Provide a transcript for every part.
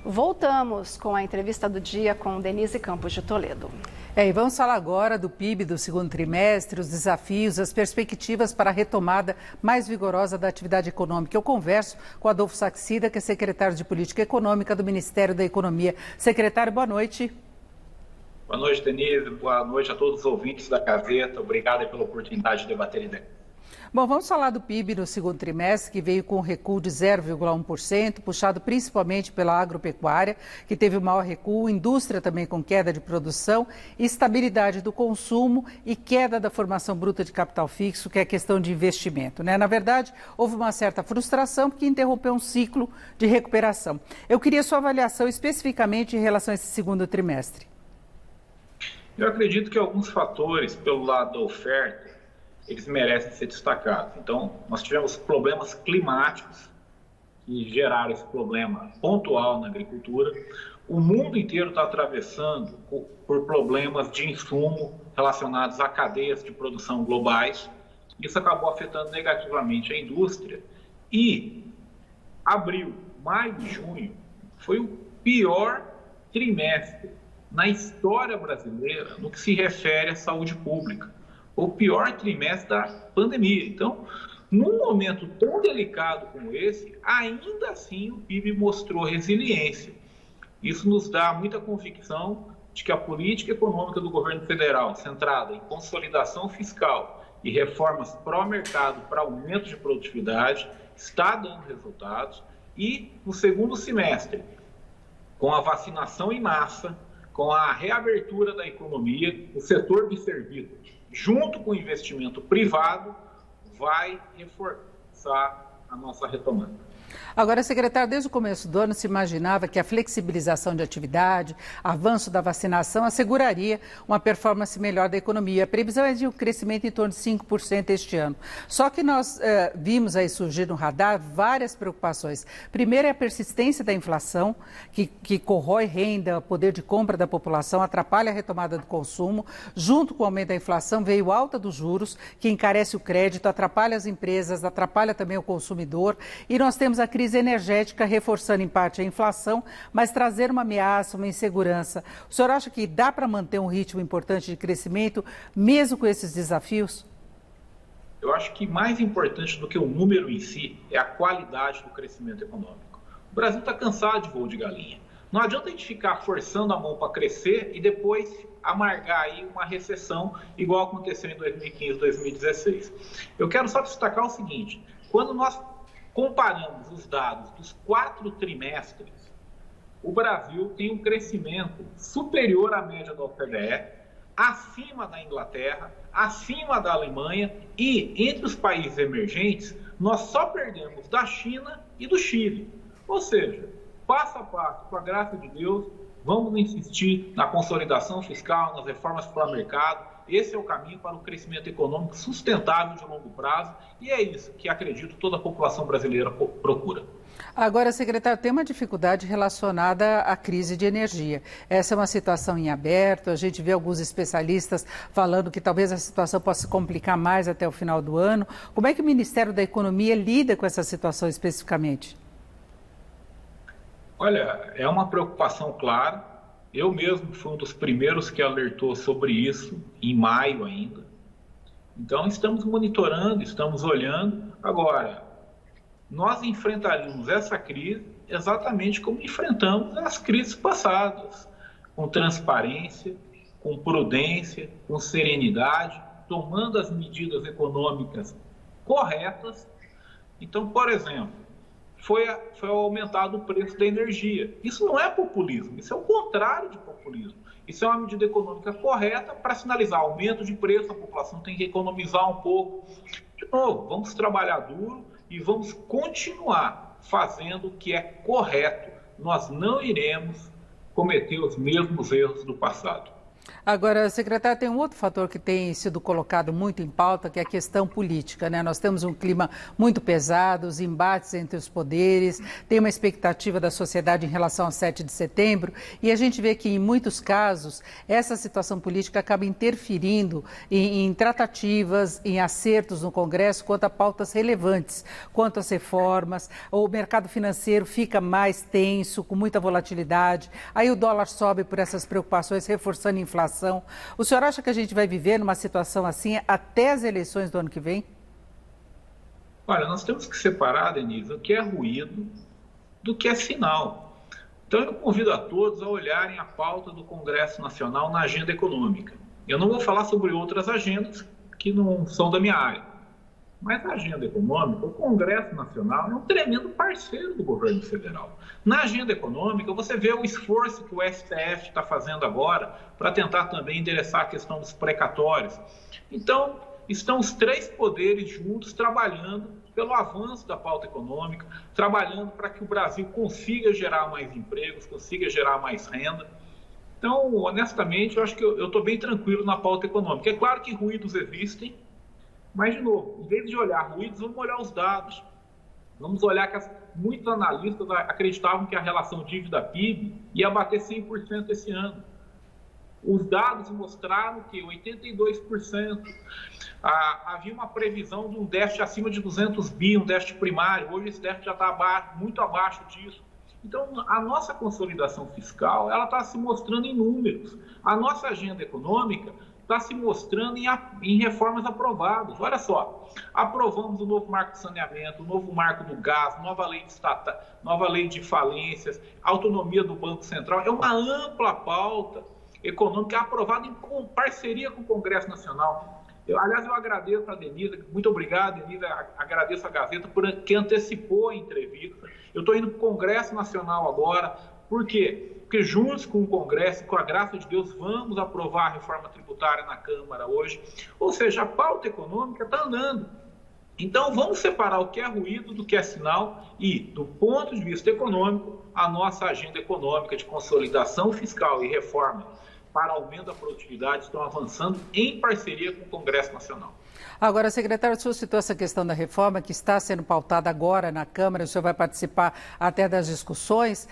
Voltamos com a entrevista do dia com Denise Campos de Toledo. E vamos falar agora do PIB do segundo trimestre, os desafios, as perspectivas para a retomada mais vigorosa da atividade econômica. Eu converso com Adolfo Saxida, que é secretário de Política Econômica do Ministério da Economia. Secretário, boa noite. Boa noite, Denise. Boa noite a todos os ouvintes da Gazeta. Obrigado pela oportunidade de debater ideia. Bom, vamos falar do PIB no segundo trimestre, que veio com um recuo de 0,1%, puxado principalmente pela agropecuária, que teve o maior recuo, indústria também com queda de produção, estabilidade do consumo e queda da formação bruta de capital fixo, que é questão de investimento, né? Na verdade, houve uma certa frustração porque interrompeu um ciclo de recuperação. Eu queria sua avaliação especificamente em relação a esse segundo trimestre. Eu acredito que alguns fatores, pelo lado da oferta, eles merecem ser destacados. Então, nós tivemos problemas climáticos que geraram esse problema pontual na agricultura. O mundo inteiro está atravessando por problemas de insumo relacionados a cadeias de produção globais. Isso acabou afetando negativamente a indústria. E abril, maio e junho foi o pior trimestre na história brasileira no que se refere à saúde pública. O pior trimestre da pandemia. Então, num momento tão delicado como esse, ainda assim o PIB mostrou resiliência. Isso nos dá muita convicção de que a política econômica do governo federal, centrada em consolidação fiscal e reformas pró-mercado para aumento de produtividade, está dando resultados. E no segundo semestre, com a vacinação em massa, com a reabertura da economia, o setor de serviços, junto com o investimento privado, vai reforçar a nossa retomada. Agora, secretário, desde o começo do ano se imaginava que a flexibilização de atividade, avanço da vacinação, asseguraria uma performance melhor da economia. A previsão é de um crescimento em torno de 5% este ano. Só que nós vimos aí surgir no radar várias preocupações. Primeiro é a persistência da inflação, que corrói renda, poder de compra da população, atrapalha a retomada do consumo. Junto com o aumento da inflação veio alta dos juros, que encarece o crédito, atrapalha as empresas, atrapalha também o consumidor. E nós temos a crise energética reforçando em parte a inflação, mas trazer uma ameaça, uma insegurança. O senhor acha que dá para manter um ritmo importante de crescimento, mesmo com esses desafios? Eu acho que mais importante do que o número em si é a qualidade do crescimento econômico. O Brasil está cansado de voo de galinha. Não adianta a gente ficar forçando a mão para crescer e depois amargar aí uma recessão, igual aconteceu em 2015, 2016. Eu quero só destacar o seguinte: quando nós comparamos os dados dos 4 trimestres, o Brasil tem um crescimento superior à média da OCDE, acima da Inglaterra, acima da Alemanha e, entre os países emergentes, nós só perdemos da China e do Chile. Ou seja, passo a passo, com a graça de Deus, vamos insistir na consolidação fiscal, nas reformas para o mercado. Esse é o caminho para um crescimento econômico sustentável de longo prazo e é isso que, acredito, toda a população brasileira procura. Agora, secretário, tem uma dificuldade relacionada à crise de energia. Essa é uma situação em aberto, a gente vê alguns especialistas falando que talvez a situação possa se complicar mais até o final do ano. Como é que o Ministério da Economia lida com essa situação especificamente? Olha, é uma preocupação clara. Eu mesmo fui um dos primeiros que alertou sobre isso, em maio ainda. Então, estamos monitorando, estamos olhando. Agora, nós enfrentaríamos essa crise exatamente como enfrentamos as crises passadas, com transparência, com prudência, com serenidade, tomando as econômicas corretas. Então, por exemplo, foi aumentado o preço da energia. Isso não é populismo, isso é o contrário de populismo. Isso é uma medida econômica correta para sinalizar aumento de preço, a população tem que economizar um pouco. De novo, vamos trabalhar duro e vamos continuar fazendo o que é correto. Nós não iremos cometer os mesmos erros do passado. Agora, secretário, tem um outro fator que tem sido colocado muito em pauta, que é a questão política, né? Nós temos um clima muito pesado, os embates entre os poderes, tem uma expectativa da sociedade em relação ao 7 de setembro, e a gente vê que, em muitos casos, essa situação política acaba interferindo em tratativas, em acertos no Congresso quanto a pautas relevantes, quanto às reformas. O mercado financeiro fica mais tenso, com muita volatilidade, aí o dólar sobe por essas preocupações, reforçando a inflação. O senhor acha que a gente vai viver numa situação assim até as eleições do ano que vem? Olha, nós temos que separar, Denise, o que é ruído do que é sinal. Então, eu convido a todos a olharem a pauta do Congresso Nacional na agenda econômica. Eu não vou falar sobre outras agendas que não são da minha área, mas a agenda econômica, o Congresso Nacional é um tremendo parceiro do governo federal. Na agenda econômica, você vê o esforço que o STF está fazendo agora para tentar também endereçar a questão dos precatórios. Então, estão os três poderes juntos trabalhando pelo avanço da pauta econômica, trabalhando para que o Brasil consiga gerar mais empregos, consiga gerar mais renda. Então, honestamente, eu acho que eu estou bem tranquilo na pauta econômica. É claro que ruídos existem, mas, de novo, em vez de olhar ruídos, vamos olhar os dados. Vamos olhar que muitos analistas acreditavam que a relação dívida-PIB ia bater 100% esse ano. Os dados mostraram que 82%. Havia uma previsão de um déficit acima de 200 bi, um déficit primário. Hoje esse déficit já está muito abaixo disso. Então, a nossa consolidação fiscal ela está se mostrando em números. A nossa agenda econômica está se mostrando em reformas aprovadas. Olha só, aprovamos o novo marco de saneamento, o novo marco do gás, nova lei de falências, autonomia do Banco Central. É uma ampla pauta econômica aprovada em parceria com o Congresso Nacional. Aliás, eu agradeço a Denise, muito obrigado, Denise, agradeço a Gazeta que antecipou a entrevista. Eu estou indo para o Congresso Nacional agora. Por quê? Porque juntos com o Congresso, com a graça de Deus, vamos aprovar a reforma tributária na Câmara hoje. Ou seja, a pauta econômica está andando. Então, vamos separar o que é ruído do que é sinal e, do ponto de vista econômico, a nossa agenda econômica de consolidação fiscal e reforma para aumento da produtividade estão avançando em parceria com o Congresso Nacional. Agora, secretário, o senhor citou essa questão da reforma que está sendo pautada agora na Câmara, o senhor vai participar até das discussões.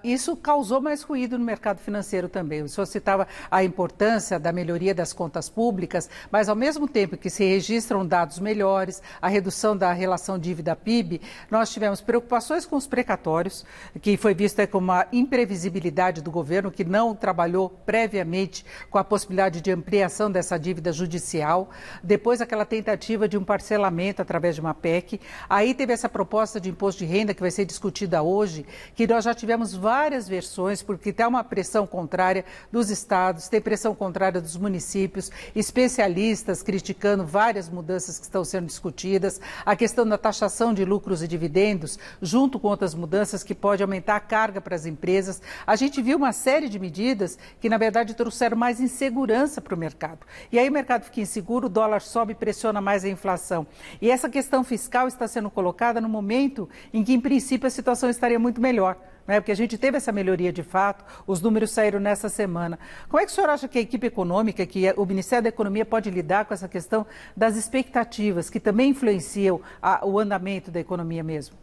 Isso causou mais ruído no mercado financeiro também. O senhor citava a importância da melhoria das contas públicas, mas ao mesmo tempo que se registram dados melhores, a redução da relação dívida-PIB, nós tivemos preocupações com os precatórios, que foi vista como uma imprevisibilidade do governo, que não trabalhou previamente com a possibilidade de ampliação dessa dívida judicial. Depois aquela tentativa de um parcelamento através de uma PEC. Aí teve essa proposta de imposto de renda que vai ser discutida hoje, que nós já tivemos várias versões, porque tem uma pressão contrária dos estados, tem pressão contrária dos municípios, especialistas criticando várias mudanças que estão sendo discutidas, a questão da taxação de lucros e dividendos, junto com outras mudanças que pode aumentar a carga para as empresas. A gente viu uma série de medidas que, na verdade, trouxeram mais insegurança para o mercado. E aí o mercado fica inseguro, o dólar sobe e pressiona mais a inflação. E essa questão fiscal está sendo colocada no momento em que, em princípio, a situação estaria muito melhor, né? Porque a gente teve essa melhoria de fato, os números saíram nessa semana. Como é que o senhor acha que a equipe econômica, que o Ministério da Economia pode lidar com essa questão das expectativas, que também influenciam o andamento da economia mesmo?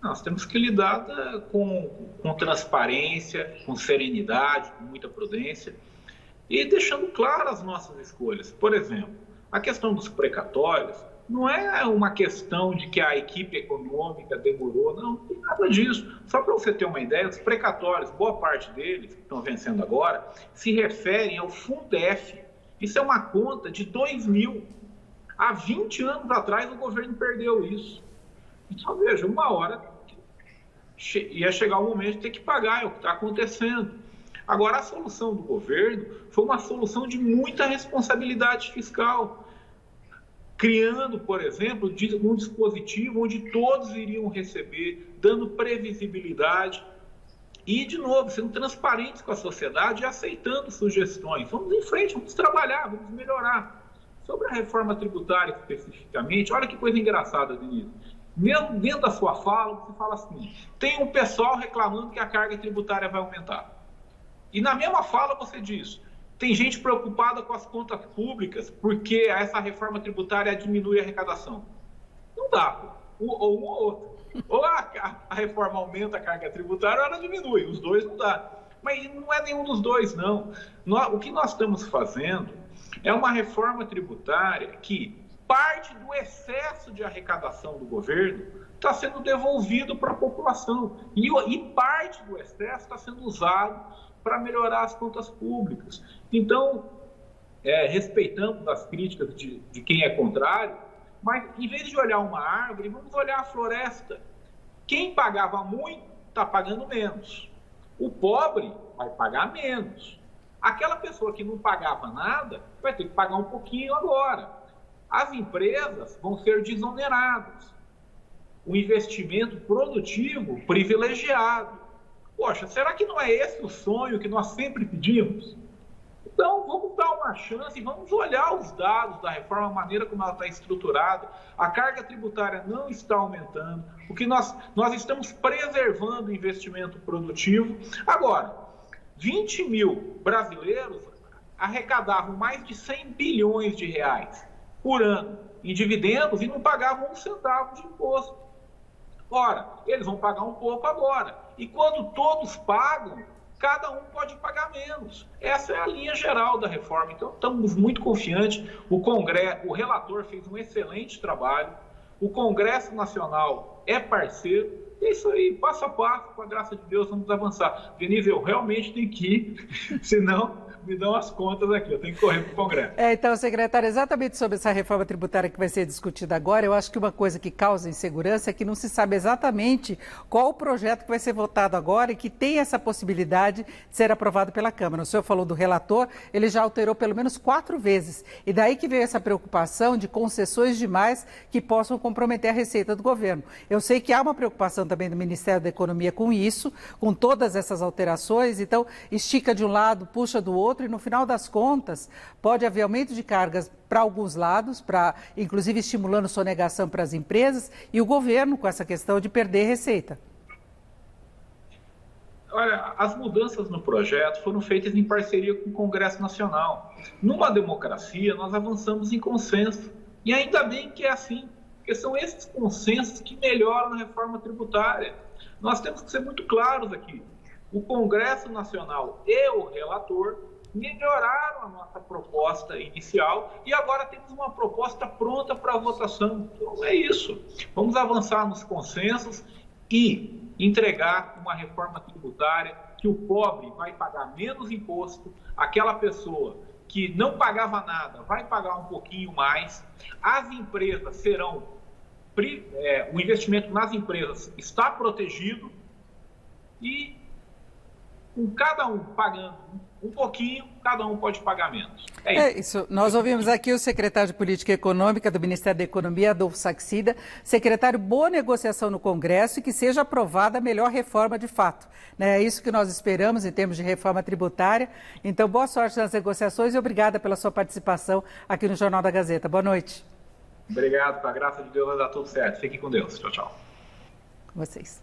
Nós temos que lidar com transparência, com serenidade, com muita prudência e deixando claras as nossas escolhas. Por exemplo, a questão dos precatórios não é uma questão de que a equipe econômica demorou, não tem nada disso. Só para você ter uma ideia, os precatórios, boa parte deles que estão vencendo agora, se referem ao Fundef. Isso é uma conta de 2000. Há 20 anos atrás o governo perdeu isso. Então, veja, uma hora ia chegar o momento de ter que pagar, é o que está acontecendo. Agora, a solução do governo foi uma solução de muita responsabilidade fiscal, criando, por exemplo, um dispositivo onde todos iriam receber, dando previsibilidade e, de novo, sendo transparentes com a sociedade e aceitando sugestões. Vamos em frente, vamos trabalhar, vamos melhorar. Sobre a reforma tributária especificamente, olha que coisa engraçada, Denise. Mesmo dentro da sua fala, você fala assim, tem um pessoal reclamando que a carga tributária vai aumentar. E na mesma fala você diz, tem gente preocupada com as contas públicas porque essa reforma tributária diminui a arrecadação. Não dá, ou um ou outro. Ou a reforma aumenta a carga tributária ou ela diminui, os dois não dá. Mas não é nenhum dos dois, não. O que nós estamos fazendo é uma reforma tributária que parte do excesso de arrecadação do governo está sendo devolvido para a população. E parte do excesso está sendo usado para melhorar as contas públicas. Então, respeitando as críticas de quem é contrário, mas em vez de olhar uma árvore, vamos olhar a floresta. Quem pagava muito está pagando menos. O pobre vai pagar menos. Aquela pessoa que não pagava nada vai ter que pagar um pouquinho agora. As empresas vão ser desoneradas. O investimento produtivo privilegiado. Poxa, será que não é esse o sonho que nós sempre pedimos? Então, vamos dar uma chance e vamos olhar os dados da reforma, a maneira como ela está estruturada. A carga tributária não está aumentando. O que nós estamos preservando o investimento produtivo. Agora, 20 mil brasileiros arrecadavam mais de 100 bilhões de reais por ano em dividendos e não pagavam um centavo de imposto. Ora, eles vão pagar um pouco agora. E quando todos pagam, cada um pode pagar menos. Essa é a linha geral da reforma. Então, estamos muito confiantes. O relator fez um excelente trabalho. O Congresso Nacional é parceiro. É isso aí, passo a passo, com a graça de Deus, vamos avançar. Denise, eu realmente tenho que ir, senão me dão as contas aqui, eu tenho que correr para o Congresso. Então, secretário, exatamente sobre essa reforma tributária que vai ser discutida agora, eu acho que uma coisa que causa insegurança é que não se sabe exatamente qual o projeto que vai ser votado agora e que tem essa possibilidade de ser aprovado pela Câmara. O senhor falou do relator, ele já alterou pelo menos 4 vezes. E daí que veio essa preocupação de concessões demais que possam comprometer a receita do governo. Eu sei que há uma preocupação também do Ministério da Economia com isso, com todas essas alterações, então estica de um lado, puxa do outro, e no final das contas pode haver aumento de cargas para alguns lados, inclusive estimulando sonegação para as empresas, e o governo com essa questão de perder receita. Olha, as mudanças no projeto foram feitas em parceria com o Congresso Nacional. Numa democracia, nós avançamos em consenso. E ainda bem que é assim, porque são esses consensos que melhoram a reforma tributária. Nós temos que ser muito claros aqui. O Congresso Nacional e o relator melhoraram a nossa proposta inicial e agora temos uma proposta pronta para votação. Então é isso. Vamos avançar nos consensos e entregar uma reforma tributária que o pobre vai pagar menos imposto, aquela pessoa que não pagava nada vai pagar um pouquinho mais, as empresas serão, o investimento nas empresas está protegido e com cada um pagando um pouquinho, cada um pode pagar menos. É isso. Nós ouvimos aqui o secretário de Política Econômica do Ministério da Economia, Adolfo Saxida. Secretário, boa negociação no Congresso e que seja aprovada a melhor reforma de fato. É isso que nós esperamos em termos de reforma tributária. Então, boa sorte nas negociações e obrigada pela sua participação aqui no Jornal da Gazeta. Boa noite. Obrigado, com a graça de Deus vai dar tudo certo. Fique com Deus. Tchau, tchau. Com vocês.